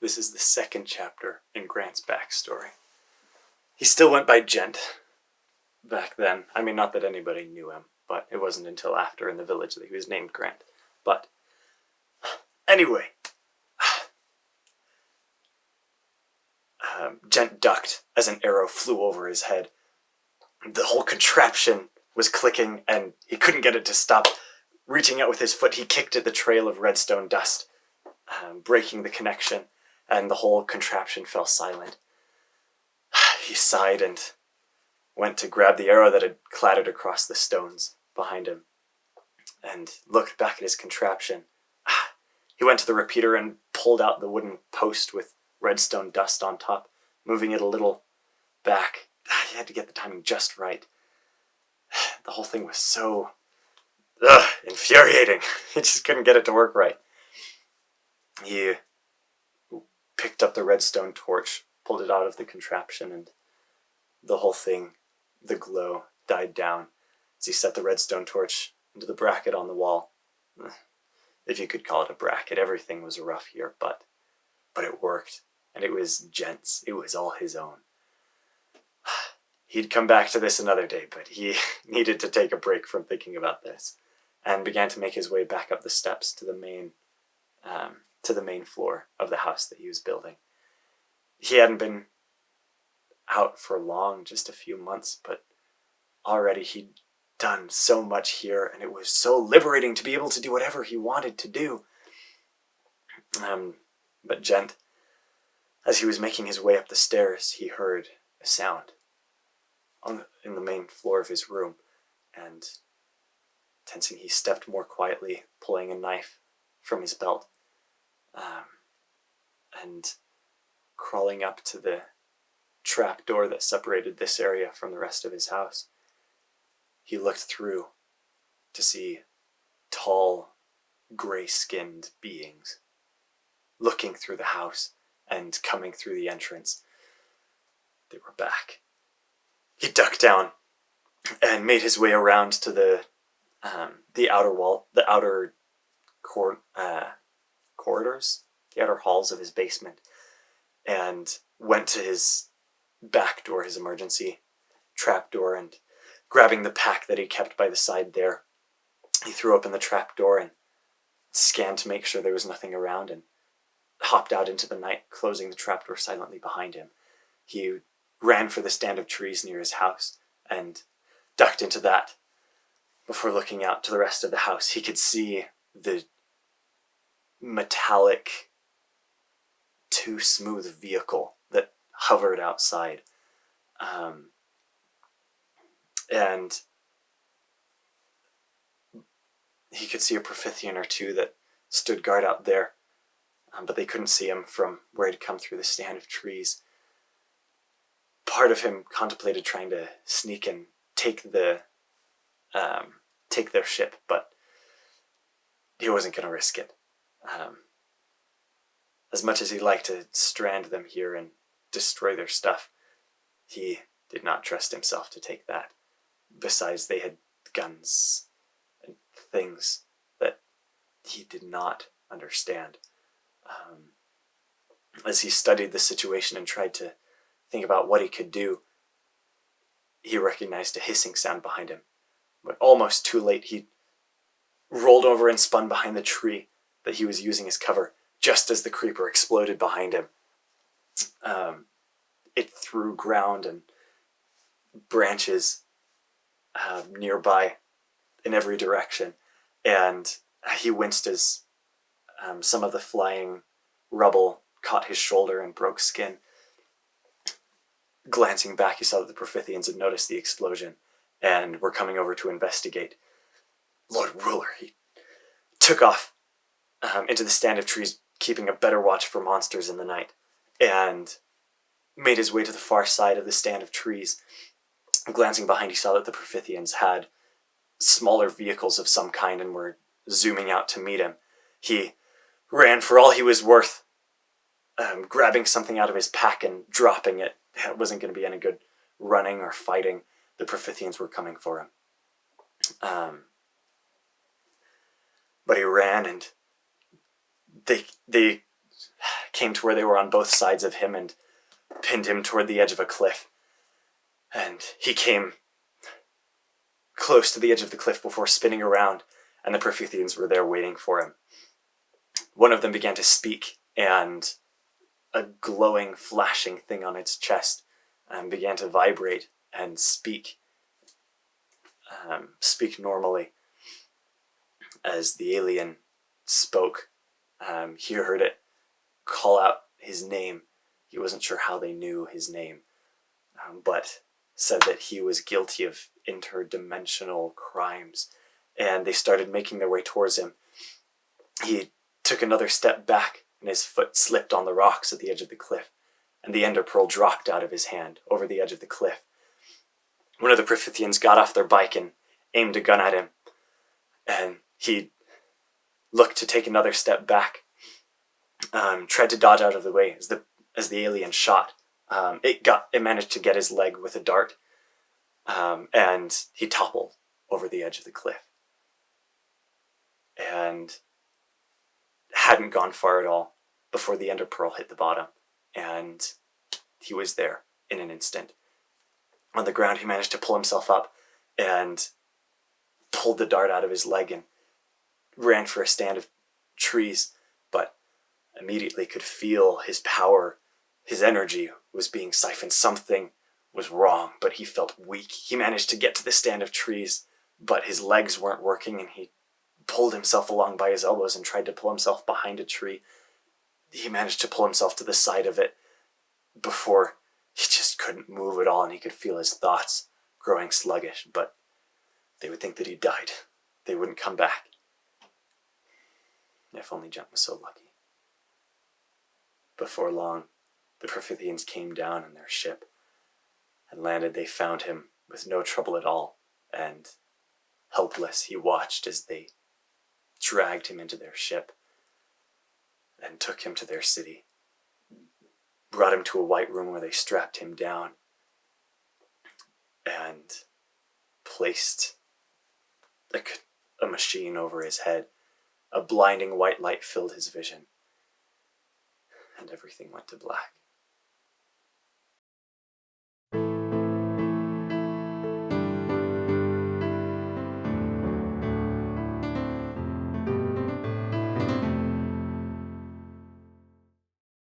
This is the second chapter in Grant's backstory. He still went by Jeent back then. I mean, not that anybody knew him, but it wasn't until after in the village that he was named Grant. But anyway, Jeent ducked as an arrow flew over his head. The whole contraption was clicking, and he couldn't get it to stop. Reaching out with his foot, he kicked at the trail of redstone dust, breaking the connection, and the whole contraption fell silent. He sighed and went to grab the arrow that had clattered across the stones behind him, and looked back at his contraption. He went to the repeater and pulled out the wooden post with redstone dust on top, moving it a little back. He had to get the timing just right. The whole thing was so infuriating. He just couldn't get it to work right. He picked up the redstone torch, pulled it out of the contraption, and the whole thing, the glow, died down as he set the redstone torch into the bracket on the wall. If you could call it a bracket, everything was rough here, but it worked, and it was Jeent's. It was all his own. He'd come back to this another day, but he needed to take a break from thinking about this, and began to make his way back up the steps to the main floor of the house that he was building. He hadn't been out for long, just a few months, but already he'd done so much here, and it was so liberating to be able to do whatever he wanted to do. But Jeent, as he was making his way up the stairs, he heard a sound in the main floor of his room, and tensing, he stepped more quietly, pulling a knife from his belt, and crawling up to the trap door that separated this area from the rest of his house. He looked through to see tall, gray-skinned beings looking through the house and coming through the entrance. They were back. He ducked down and made his way around to the outer wall, the outer corridors, the outer halls of his basement, and went to his back door, his emergency trap door, and grabbing the pack that he kept by the side there, he threw open the trap door and scanned to make sure there was nothing around, and hopped out into the night, closing the trap door silently behind him. He ran for the stand of trees near his house and ducked into that. Before looking out to the rest of the house, he could see the metallic, too smooth vehicle that hovered outside. And he could see a Profithian or two that stood guard out there, but they couldn't see him from where he'd come through the stand of trees. Part of him contemplated trying to sneak and take their ship, but he wasn't going to risk it. As much as he'd like to strand them here and destroy their stuff, he did not trust himself to take that. Besides, they had guns and things that he did not understand. As he studied the situation and tried to think about what he could do, he recognized a hissing sound behind him. But almost too late, he rolled over and spun behind the tree that he was using as cover, just as the creeper exploded behind him. It threw ground and branches nearby in every direction, and he winced as some of the flying rubble caught his shoulder and broke skin. Glancing back, he saw that the Profithians had noticed the explosion and were coming over to investigate. Lord Ruler, he took off into the stand of trees, keeping a better watch for monsters in the night, and made his way to the far side of the stand of trees. Glancing behind, he saw that the Profithians had smaller vehicles of some kind and were zooming out to meet him. He ran for all he was worth, grabbing something out of his pack and dropping it. It wasn't going to be any good running or fighting. The Profithians were coming for him. But he ran, and they came to where they were on both sides of him and pinned him toward the edge of a cliff. And he came close to the edge of the cliff before spinning around, and the Profithians were there waiting for him. One of them began to speak, and a glowing, flashing thing on its chest began to vibrate and speak normally. As the alien spoke, he heard it call out his name. He wasn't sure how they knew his name, but said that he was guilty of interdimensional crimes, and they started making their way towards him. He took another step back, and his foot slipped on the rocks at the edge of the cliff, and the ender pearl dropped out of his hand over the edge of the cliff. One of the Profithians got off their bike and aimed a gun at him, and he looked to take another step back, tried to dodge out of the way as the alien shot. It managed to get his leg with a dart, and he toppled over the edge of the cliff. And hadn't gone far at all before the ender pearl hit the bottom, and he was there in an instant. On the ground, he managed to pull himself up and pulled the dart out of his leg and ran for a stand of trees, but immediately could feel his power, his energy was being siphoned. Something was wrong, but he felt weak. He managed to get to the stand of trees, but his legs weren't working, and he pulled himself along by his elbows and tried to pull himself behind a tree. He managed to pull himself to the side of it before he just couldn't move at all, and he could feel his thoughts growing sluggish, but they would think that he died. They wouldn't come back. If only Jeent was so lucky. Before long, the Profithians came down in their ship and landed. They found him with no trouble at all, and helpless, he watched as they dragged him into their ship and took him to their city, brought him to a white room where they strapped him down and placed a machine over his head. A blinding white light filled his vision, and everything went to black.